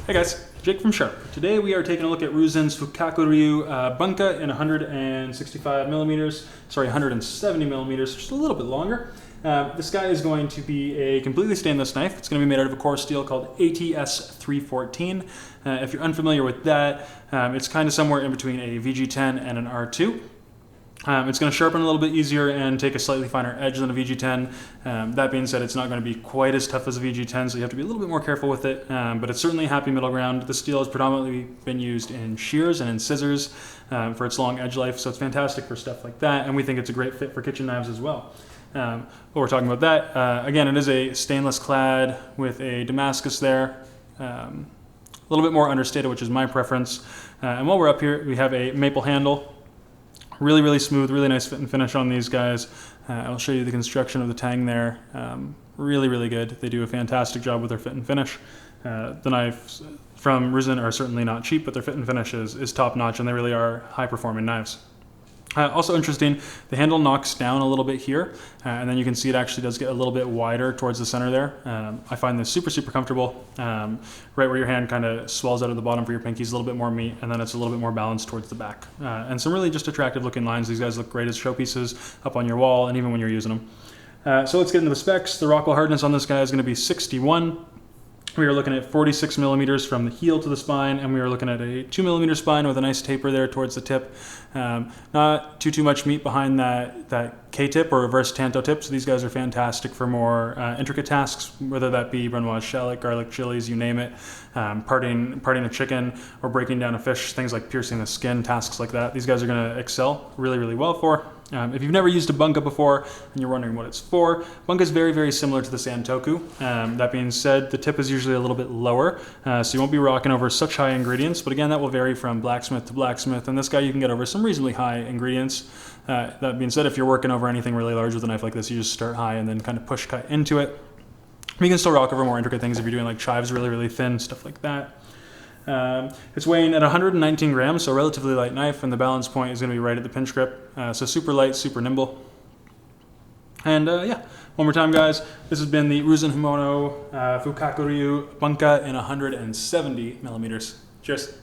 Hey guys, Jake from Sharp. Today we are taking a look at Ryusen's Fukaku-ryu Bunka in 165 millimeters, sorry 170 millimeters, just a little bit longer. This guy is going to be a completely stainless knife. It's going to be made out of a core steel called ATS 314. If you're unfamiliar with that, it's kind of somewhere in between a VG10 and an R2. It's going to sharpen a little bit easier and take a slightly finer edge than a VG10. That being said, it's not going to be quite as tough as a VG10, so you have to be a little bit more careful with it, but it's certainly a happy middle ground. The steel has predominantly been used in shears and in scissors for its long edge life, so it's fantastic for stuff like that, and we think it's a great fit for kitchen knives as well. While we're talking about that, again, it is a stainless clad with a Damascus there, a little bit more understated, which is my preference. And while we're up here, we have a maple handle. Really, really smooth, really nice fit and finish on these guys. I'll show you the construction of the tang there. Really, really good. They do a fantastic job with their fit and finish. The knives from Ryusen are certainly not cheap, but their fit and finish is top notch, and they really are high-performing knives. Also interesting, the handle knocks down a little bit here, and then you can see it actually does get a little bit wider towards the center there. I find this super, super comfortable. Right where your hand kind of swells out of the bottom for your pinkies, a little bit more meat, and then it's a little bit more balanced towards the back. And some really just attractive looking lines. These guys look great as showpieces up on your wall, and even when you're using them. So let's get into the specs. The Rockwell hardness on this guy is going to be 61. We are looking at 46 millimeters from the heel to the spine, and we are looking at a 2 millimeter spine with a nice taper there towards the tip. Not too much meat behind that K-tip or reverse tanto tip, so these guys are fantastic for more intricate tasks, whether that be brunoise shallot, garlic chilies, you name it, parting a chicken or breaking down a fish, things like piercing the skin, tasks like that. These guys are going to excel really, really well for. If you've never used a Bunka before and you're wondering what it's for, Bunka is very, very similar to the Santoku. That being said, the tip is usually a little bit lower, so you won't be rocking over such high ingredients, but again, that will vary from blacksmith to blacksmith, and this guy you can get over some reasonably high ingredients. That being said, if you're working over anything really large with a knife like this, you just start high and then kind of push cut into it. You can still rock over more intricate things if you're doing like chives really, really thin, stuff like that. It's weighing at 119 grams, so a relatively light knife, and the balance point is going to be right at the pinch grip. So super light, super nimble. And yeah, one more time guys, this has been the Ryusen Hamono Fukaku-ryu Bunka in 170 millimeters. Cheers.